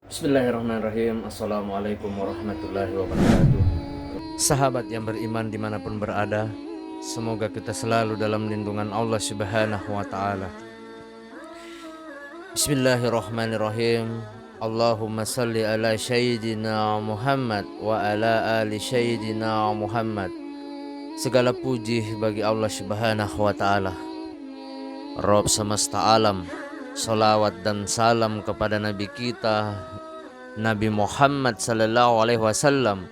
Bismillahirrahmanirrahim. Assalamualaikum warahmatullahi wabarakatuh. Sahabat yang beriman dimanapun berada, semoga kita selalu dalam lindungan Allah Subhanahu wa ta'ala. Bismillahirrahmanirrahim. Allahumma salli ala Sayyidina Muhammad wa ala ali Sayyidina Muhammad. Segala puji bagi Allah Subhanahu wa ta'ala, Rabb semesta alam. Salawat dan salam kepada Nabi kita Nabi Muhammad sallallahu alaihi wasallam,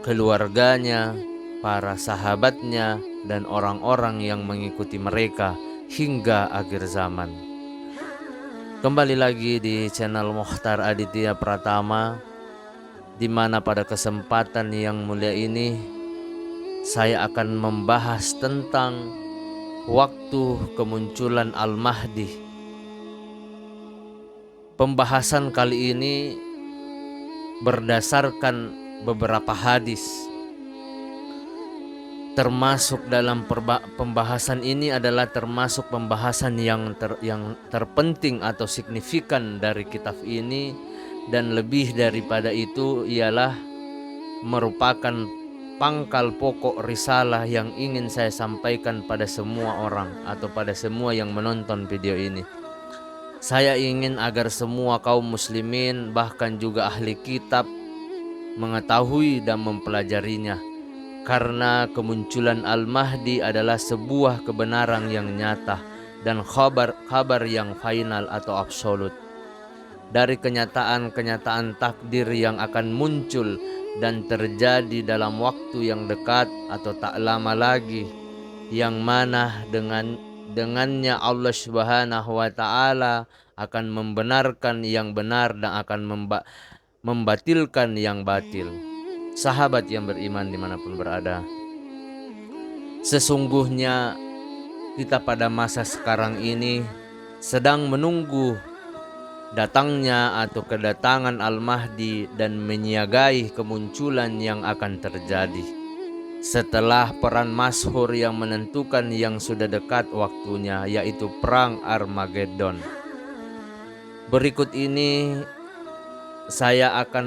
keluarganya, para sahabatnya, dan orang-orang yang mengikuti mereka hingga akhir zaman. Kembali lagi di channel Mukhtar Aditya Pratama, di mana pada kesempatan yang mulia ini saya akan membahas tentang waktu kemunculan Al-Mahdi. Pembahasan kali ini berdasarkan beberapa hadis, termasuk dalam pembahasan ini adalah termasuk pembahasan yang terpenting atau signifikan dari kitab ini, dan lebih daripada itu ialah merupakan pangkal pokok risalah yang ingin saya sampaikan pada semua orang atau pada semua yang menonton video ini. Saya ingin agar semua kaum muslimin, bahkan juga ahli kitab, mengetahui dan mempelajarinya, karena kemunculan Al-Mahdi adalah sebuah kebenaran yang nyata dan kabar yang final atau absolut dari kenyataan takdir yang akan muncul dan terjadi dalam waktu yang dekat atau tak lama lagi, yang mana dengannya Allah Subhanahu wa ta'ala akan membenarkan yang benar dan akan membatilkan yang batil. Sahabat yang beriman dimanapun berada, sesungguhnya kita pada masa sekarang ini sedang menunggu datangnya atau kedatangan Al-Mahdi dan menyiagai kemunculan yang akan terjadi setelah peran masyhur yang menentukan yang sudah dekat waktunya, yaitu Perang Armageddon. Berikut ini saya akan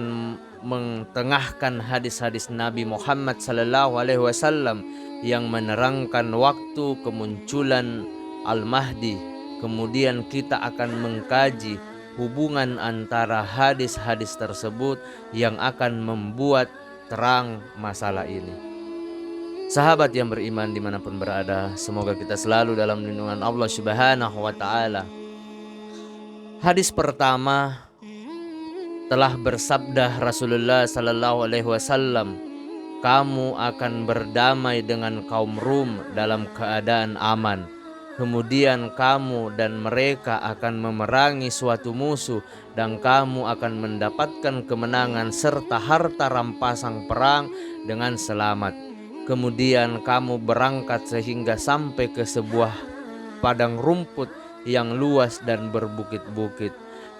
mentengahkan hadis-hadis Nabi Muhammad sallallahu alaihi wasallam yang menerangkan waktu kemunculan Al-Mahdi. Kemudian kita akan mengkaji hubungan antara hadis-hadis tersebut yang akan membuat terang masalah ini. Sahabat yang beriman dimanapun berada, semoga kita selalu dalam lindungan Allah Subhanahu wa ta'ala. Hadis pertama, telah bersabda Rasulullah sallallahu alaihi wasallam, kamu akan berdamai dengan kaum Rum dalam keadaan aman. Kemudian kamu dan mereka akan memerangi suatu musuh, dan kamu akan mendapatkan kemenangan serta harta rampasan perang dengan selamat. Kemudian kamu berangkat sehingga sampai ke sebuah padang rumput yang luas dan berbukit-bukit.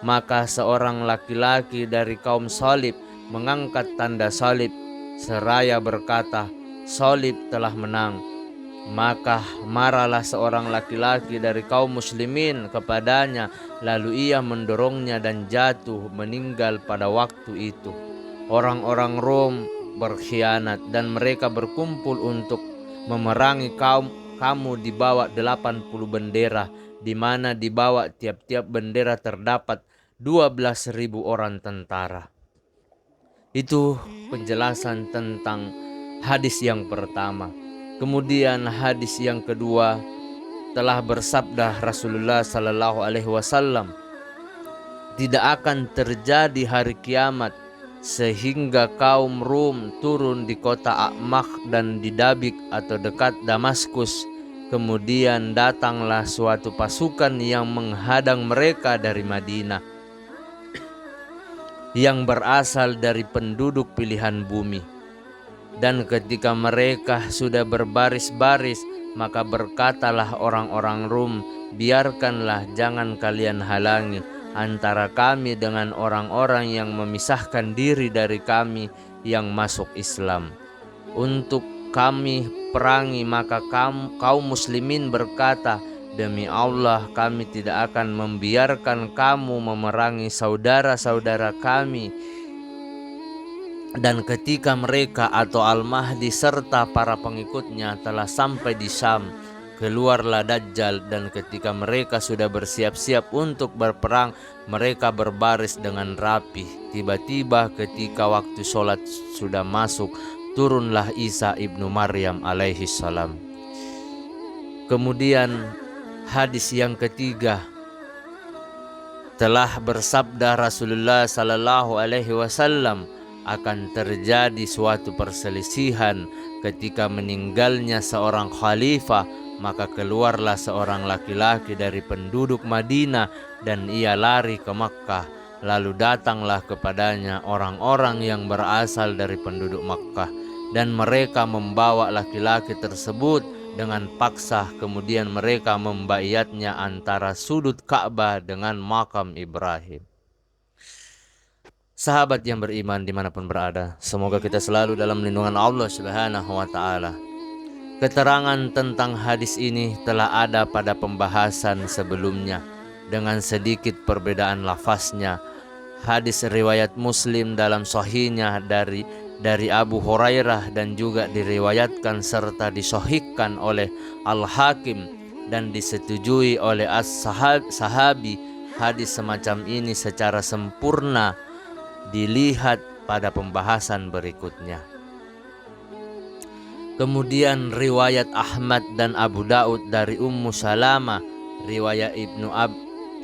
Maka seorang laki-laki dari kaum Salib mengangkat tanda salib seraya berkata, salib telah menang. Maka marahlah seorang laki-laki dari kaum muslimin kepadanya, lalu ia mendorongnya dan jatuh meninggal pada waktu itu. Orang-orang Rom berkhianat dan mereka berkumpul untuk memerangi kamu di bawah 80 bendera, di mana di bawah tiap-tiap bendera terdapat 12.000 orang tentara. Itu penjelasan tentang hadis yang pertama. Kemudian hadis yang kedua, telah bersabda Rasulullah sallallahu alaihi wasallam, tidak akan terjadi hari kiamat sehingga kaum Rum turun di kota Akmak dan di Dabik atau dekat Damaskus. Kemudian datanglah suatu pasukan yang menghadang mereka dari Madinah, yang berasal dari penduduk pilihan bumi. Dan ketika mereka sudah berbaris-baris, maka berkatalah orang-orang Rum, biarkanlah, jangan kalian halangi antara kami dengan orang-orang yang memisahkan diri dari kami yang masuk Islam, untuk kami perangi. Maka kaum muslimin berkata, demi Allah kami tidak akan membiarkan kamu memerangi saudara-saudara kami. Dan ketika mereka atau Al-Mahdi serta para pengikutnya telah sampai di Syam, keluarlah Dajjal, dan ketika mereka sudah bersiap-siap untuk berperang, mereka berbaris dengan rapi. Tiba-tiba ketika waktu sholat sudah masuk, turunlah Isa ibnu Maryam alaihi salam. Kemudian hadis yang ketiga, telah bersabda Rasulullah sallallahu alaihi wasallam, akan terjadi suatu perselisihan ketika meninggalnya seorang khalifah, maka keluarlah seorang laki-laki dari penduduk Madinah dan ia lari ke Makkah. Lalu datanglah kepadanya orang-orang yang berasal dari penduduk Makkah, dan mereka membawa laki-laki tersebut dengan paksa. Kemudian mereka membaiatnya antara sudut Ka'bah dengan makam Ibrahim. Sahabat yang beriman dimanapun berada, semoga kita selalu dalam lindungan Allah Subhanahu wa Ta'ala. Keterangan tentang hadis ini telah ada pada pembahasan sebelumnya dengan sedikit perbedaan lafaznya. Hadis riwayat Muslim dalam sahihnya dari Abu Hurairah dan juga diriwayatkan serta disahihkan oleh Al-Hakim dan disetujui oleh as-sahabi. Hadis semacam ini secara sempurna dilihat pada pembahasan berikutnya. Kemudian riwayat Ahmad dan Abu Daud dari Ummu Salamah, riwayat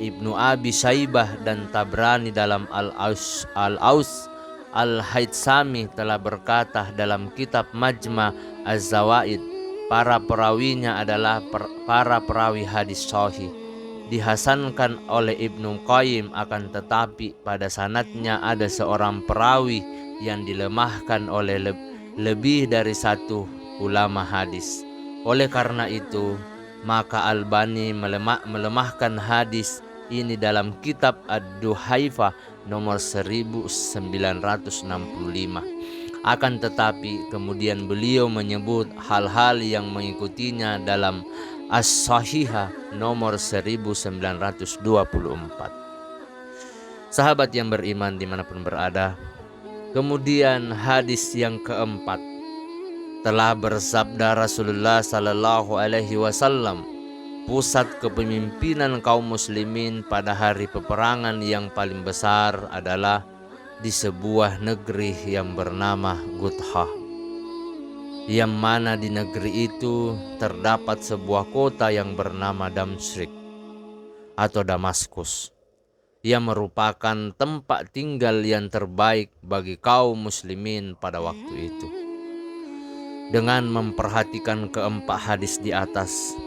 Ibnu Abi Saibah dan Tabrani dalam Al-Aus Al-Haytsami telah berkata dalam kitab Majma' Az-Zawaid, para perawinya adalah para perawi hadis sahih. Dihasankan oleh Ibnu Qayyim, akan tetapi pada sanadnya ada seorang perawi yang dilemahkan oleh lebih dari satu ulama hadis. Oleh karena itu, maka Albani melemahkan hadis ini dalam kitab Ad-Duhaifah nomor 1965. Akan tetapi kemudian beliau menyebut hal-hal yang mengikutinya dalam As-Sahihah nomor 1924. Sahabat yang beriman dimanapun berada, kemudian hadis yang keempat, telah bersabda Rasulullah sallallahu alaihi wasallam, pusat kepemimpinan kaum muslimin pada hari peperangan yang paling besar adalah di sebuah negeri yang bernama Gutha, yang mana di negeri itu terdapat sebuah kota yang bernama Damsyik atau Damaskus, yang merupakan tempat tinggal yang terbaik bagi kaum muslimin pada waktu itu. Dengan memperhatikan keempat hadis di atas,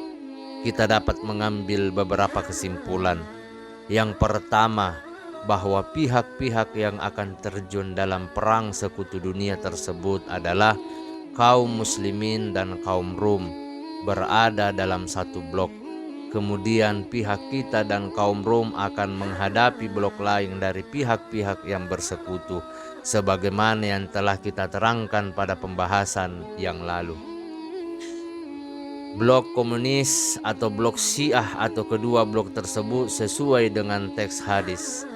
kita dapat mengambil beberapa kesimpulan. Yang pertama, bahwa pihak-pihak yang akan terjun dalam perang sekutu dunia tersebut adalah kaum muslimin dan kaum Rum, berada dalam satu blok. Kemudian pihak kita dan kaum Rum akan menghadapi blok lain dari pihak-pihak yang bersekutu, sebagaimana yang telah kita terangkan pada pembahasan yang lalu. Blok komunis atau blok Syiah atau kedua blok tersebut sesuai dengan teks hadis.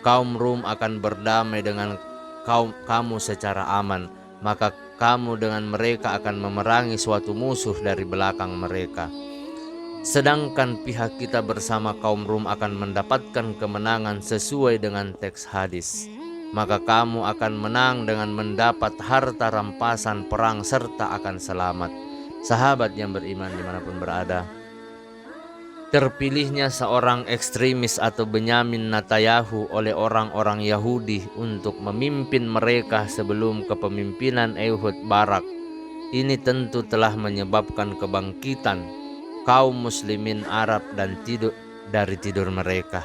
Kaum Rum akan berdamai dengan kamu secara aman, maka kamu dengan mereka akan memerangi suatu musuh dari belakang mereka. Sedangkan pihak kita bersama kaum Rum akan mendapatkan kemenangan sesuai dengan teks hadis. Maka kamu akan menang dengan mendapat harta rampasan perang serta akan selamat. Sahabat yang beriman dimanapun berada, terpilihnya seorang ekstremis atau Benyamin Netanyahu oleh orang-orang Yahudi untuk memimpin mereka sebelum kepemimpinan Ehud Barak ini tentu telah menyebabkan kebangkitan kaum muslimin Arab dan dari tidur mereka,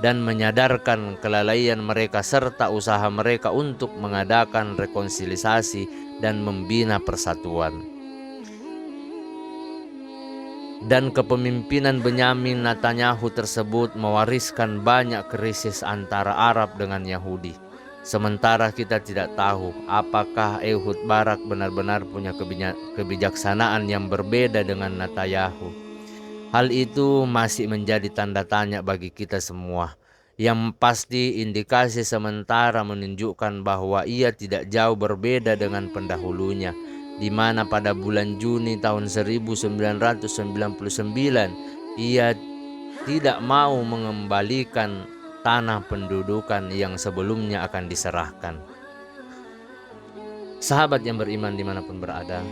dan menyadarkan kelalaian mereka serta usaha mereka untuk mengadakan rekonsiliasi dan membina persatuan. Dan kepemimpinan Benyamin Netanyahu tersebut mewariskan banyak krisis antara Arab dengan Yahudi. Sementara kita tidak tahu apakah Ehud Barak benar-benar punya kebijaksanaan yang berbeda dengan Netanyahu. Hal itu masih menjadi tanda tanya bagi kita semua. Yang pasti indikasi sementara menunjukkan bahwa ia tidak jauh berbeda dengan pendahulunya, di mana pada bulan Juni tahun 1999 ia tidak mau mengembalikan tanah pendudukan yang sebelumnya akan diserahkan. Sahabat yang beriman dimanapun berada,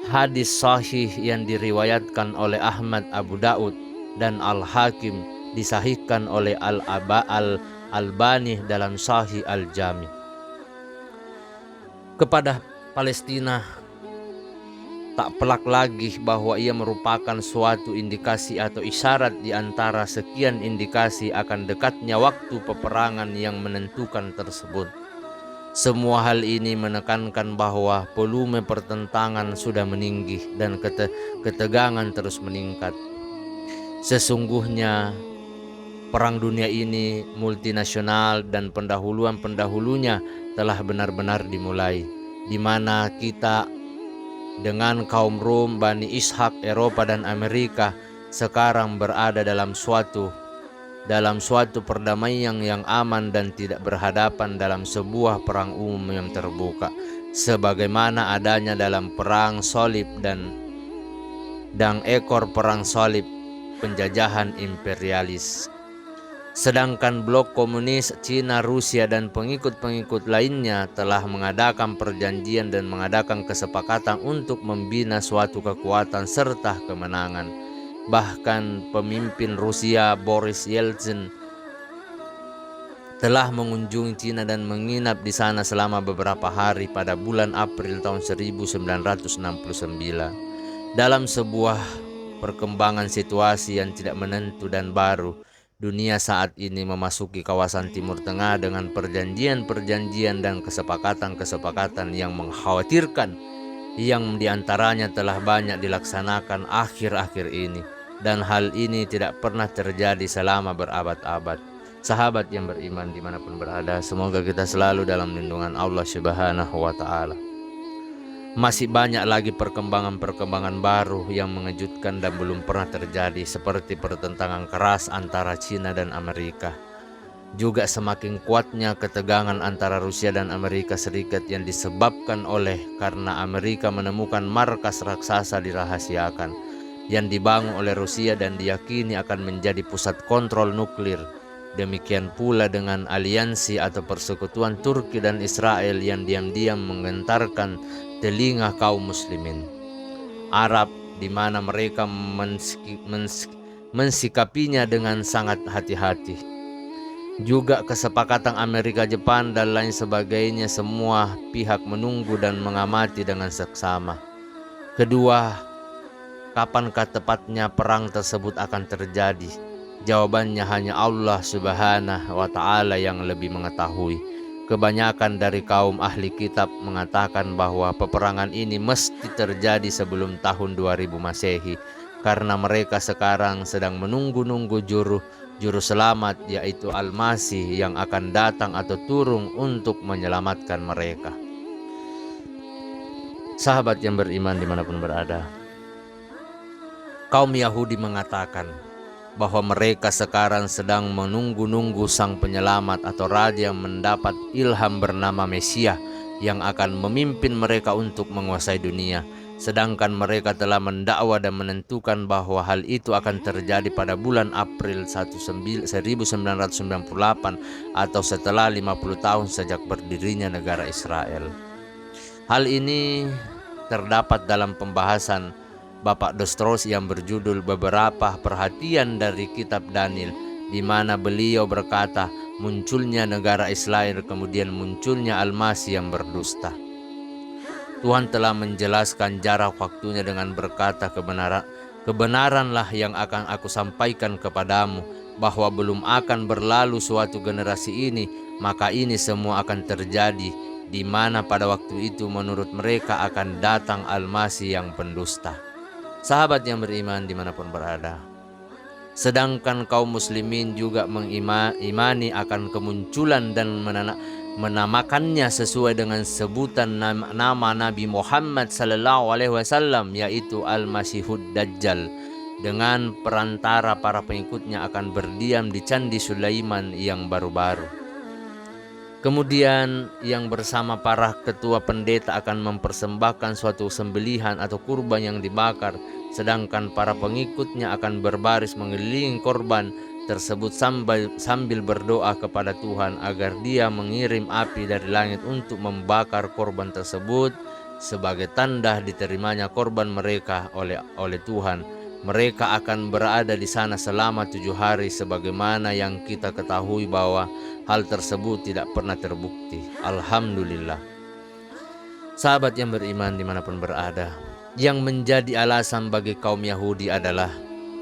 hadis sahih yang diriwayatkan oleh Ahmad, Abu Daud, dan Al-Hakim disahihkan oleh Al-Albani dalam Sahih Al-Jami. Kepada Palestina tak pelak lagi bahwa ia merupakan suatu indikasi atau isyarat di antara sekian indikasi akan dekatnya waktu peperangan yang menentukan tersebut. Semua hal ini menekankan bahwa volume pertentangan sudah meninggi dan ketegangan terus meningkat. Sesungguhnya perang dunia ini multinasional dan pendahulunya telah benar-benar dimulai, di mana kita dengan kaum Rom, Bani Ishak, Eropa dan Amerika sekarang berada dalam suatu perdamaian yang aman dan tidak berhadapan dalam sebuah perang umum yang terbuka, sebagaimana adanya dalam perang salib dan ekor perang salib penjajahan imperialis. Sedangkan blok komunis Cina, Rusia, dan pengikut-pengikut lainnya telah mengadakan perjanjian dan mengadakan kesepakatan untuk membina suatu kekuatan serta kemenangan. Bahkan pemimpin Rusia Boris Yeltsin telah mengunjungi Cina dan menginap di sana selama beberapa hari pada bulan April tahun 1969. Dalam sebuah perkembangan situasi yang tidak menentu dan baru, dunia saat ini memasuki kawasan Timur Tengah dengan perjanjian-perjanjian dan kesepakatan-kesepakatan yang mengkhawatirkan, yang diantaranya telah banyak dilaksanakan akhir-akhir ini, dan hal ini tidak pernah terjadi selama berabad-abad. Sahabat yang beriman dimanapun berada, semoga kita selalu dalam lindungan Allah Subhanahu wa Ta'ala. Masih banyak lagi perkembangan-perkembangan baru yang mengejutkan dan belum pernah terjadi, seperti pertentangan keras antara Cina dan Amerika. Juga semakin kuatnya ketegangan antara Rusia dan Amerika Serikat yang disebabkan karena Amerika menemukan markas raksasa dirahasiakan yang dibangun oleh Rusia dan diyakini akan menjadi pusat kontrol nuklir. Demikian pula dengan aliansi atau persekutuan Turki dan Israel yang diam-diam menggentarkan telinga kaum muslimin Arab, di mana mereka mensikapinya dengan sangat hati-hati. Juga kesepakatan Amerika, Jepang, dan lain sebagainya, semua pihak menunggu dan mengamati dengan seksama. Kedua, kapankah tepatnya perang tersebut akan terjadi? Jawabannya hanya Allah Subhanahu wa Ta'ala yang lebih mengetahui. Kebanyakan dari kaum ahli kitab mengatakan bahwa peperangan ini mesti terjadi sebelum tahun 2000 Masehi, karena mereka sekarang sedang menunggu-nunggu juru selamat, yaitu Al-Masih yang akan datang atau turun untuk menyelamatkan mereka. Sahabat yang beriman dimanapun berada, kaum Yahudi mengatakan bahwa mereka sekarang sedang menunggu-nunggu sang penyelamat atau raja yang mendapat ilham bernama Mesias yang akan memimpin mereka untuk menguasai dunia. Sedangkan mereka telah mendakwa dan menentukan bahwa hal itu akan terjadi pada bulan April 1998 atau setelah 50 tahun sejak berdirinya negara Israel. Hal ini terdapat dalam pembahasan Bapak Dostros yang berjudul Beberapa Perhatian dari Kitab Daniel, di mana beliau berkata, munculnya negara Israel, kemudian munculnya Al-Masih yang berdusta. Tuhan telah menjelaskan jarak waktunya dengan berkata, kebenaranlah yang akan aku sampaikan kepadamu, bahwa belum akan berlalu suatu generasi ini, maka ini semua akan terjadi, di mana pada waktu itu menurut mereka akan datang Al-Masih yang pendusta. Sahabat yang beriman dimanapun berada, sedangkan kaum muslimin juga mengimani akan kemunculan dan menamakannya sesuai dengan sebutan nama Nabi Muhammad sallallahu alaihi wasallam, yaitu Al-Masihud Dajjal, dengan perantara para pengikutnya akan berdiam di Candi Sulaiman yang baru-baru. Kemudian yang bersama para ketua pendeta akan mempersembahkan suatu sembelihan atau kurban yang dibakar, sedangkan para pengikutnya akan berbaris mengelilingi korban tersebut sambil berdoa kepada Tuhan agar Dia mengirim api dari langit untuk membakar korban tersebut sebagai tanda diterimanya korban mereka oleh Tuhan. Mereka akan berada di sana selama 7 hari sebagaimana yang kita ketahui bahwa hal tersebut tidak pernah terbukti. Alhamdulillah. Sahabat yang beriman dimanapun berada, yang menjadi alasan bagi kaum Yahudi adalah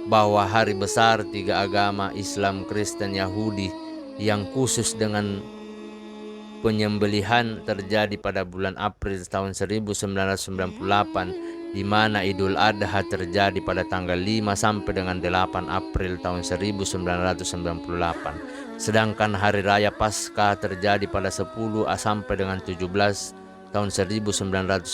bahwa hari besar 3 agama Islam, Kristen, Yahudi yang khusus dengan penyembelihan terjadi pada bulan April tahun 1998, di mana Idul Adha terjadi pada tanggal 5 sampai dengan 8 April tahun 1998. Sedangkan Hari Raya Paskah terjadi pada 10 sampai dengan 17 tahun 1998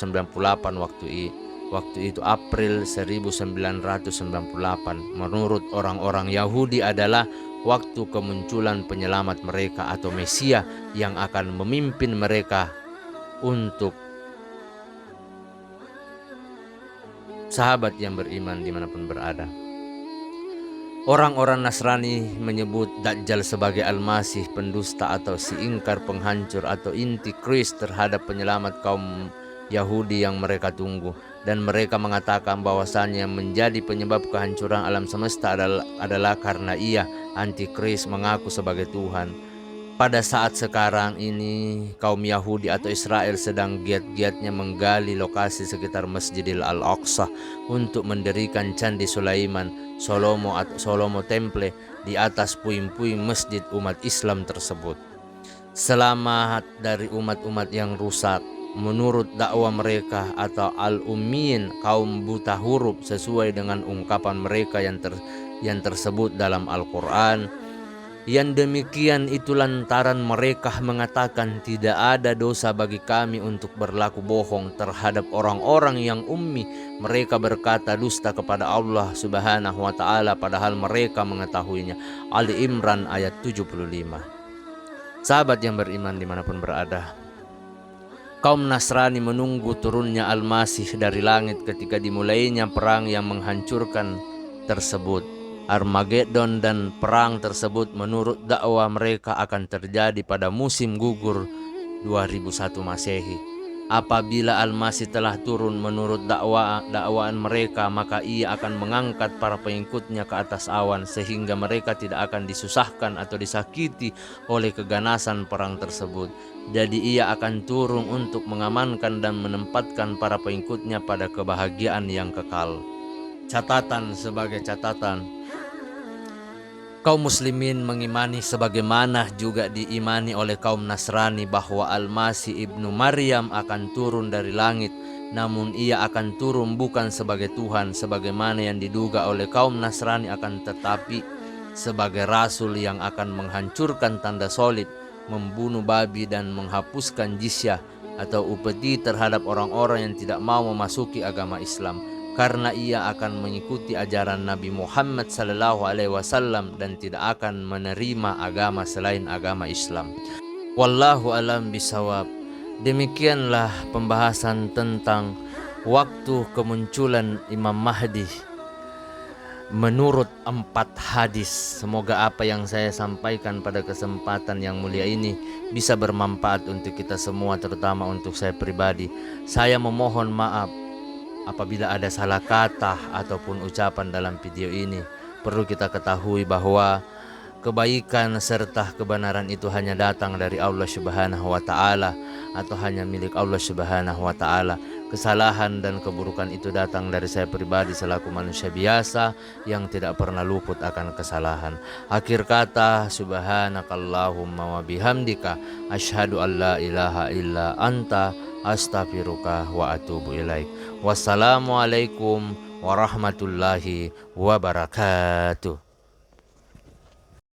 waktu itu April 1998. Menurut orang-orang Yahudi adalah waktu kemunculan penyelamat mereka atau Mesia yang akan memimpin mereka untuk sahabat yang beriman dimanapun berada. Orang-orang Nasrani menyebut Dajjal sebagai Al-Masih, pendusta atau si ingkar, penghancur atau intikris terhadap penyelamat kaum Yahudi yang mereka tunggu. Dan mereka mengatakan bahwasannya menjadi penyebab kehancuran alam semesta adalah karena ia, antikris, mengaku sebagai Tuhan. Pada saat sekarang ini, kaum Yahudi atau Israel sedang giat-giatnya menggali lokasi sekitar Masjidil Al-Aqsa untuk mendirikan Candi Sulaiman, Solomo Temple di atas puing-puing masjid umat Islam tersebut. Selamat dari umat-umat yang rusak, menurut dakwah mereka atau Al-Ummiyin, kaum buta huruf sesuai dengan ungkapan mereka yang tersebut dalam Al-Quran. Yang demikian itu lantaran mereka mengatakan tidak ada dosa bagi kami untuk berlaku bohong terhadap orang-orang yang ummi. Mereka berkata dusta kepada Allah Subhanahu wa ta'ala padahal mereka mengetahuinya. Ali Imran ayat 75. Sahabat yang beriman dimanapun berada, kaum Nasrani menunggu turunnya Al-Masih dari langit ketika dimulainya perang yang menghancurkan tersebut. Armageddon dan perang tersebut menurut dakwah mereka akan terjadi pada musim gugur 2001 Masehi. Apabila Al-Masih telah turun menurut dakwaan mereka, maka ia akan mengangkat para pengikutnya ke atas awan sehingga mereka tidak akan disusahkan atau disakiti oleh keganasan perang tersebut. Jadi ia akan turun untuk mengamankan dan menempatkan para pengikutnya pada kebahagiaan yang kekal. Catatan sebagai catatan, kaum muslimin mengimani sebagaimana juga diimani oleh kaum Nasrani bahwa Al-Masih ibnu Maryam akan turun dari langit, namun ia akan turun bukan sebagai Tuhan sebagaimana yang diduga oleh kaum Nasrani, akan tetapi sebagai rasul yang akan menghancurkan tanda salib, membunuh babi dan menghapuskan jizyah atau upeti terhadap orang-orang yang tidak mau memasuki agama Islam, karena ia akan mengikuti ajaran Nabi Muhammad SAW dan tidak akan menerima agama selain agama Islam. Wallahu alam bisawab. Demikianlah pembahasan tentang waktu kemunculan Imam Mahdi menurut 4 hadis. Semoga apa yang saya sampaikan pada kesempatan yang mulia ini bisa bermanfaat untuk kita semua, terutama untuk saya pribadi. Saya memohon maaf apabila ada salah kata ataupun ucapan dalam video ini. Perlu kita ketahui bahwa kebaikan serta kebenaran itu hanya datang dari Allah Subhanahu wa ta'ala atau hanya milik Allah Subhanahu wa ta'ala. Kesalahan dan keburukan itu datang dari saya pribadi selaku manusia biasa yang tidak pernah luput akan kesalahan. Akhir kata, subhanakallahumma wa bihamdika asyhadu an la ilaha illa anta astaghfiruka wa atubu ilaik. Wassalamualaikum warahmatullahi wabarakatuh.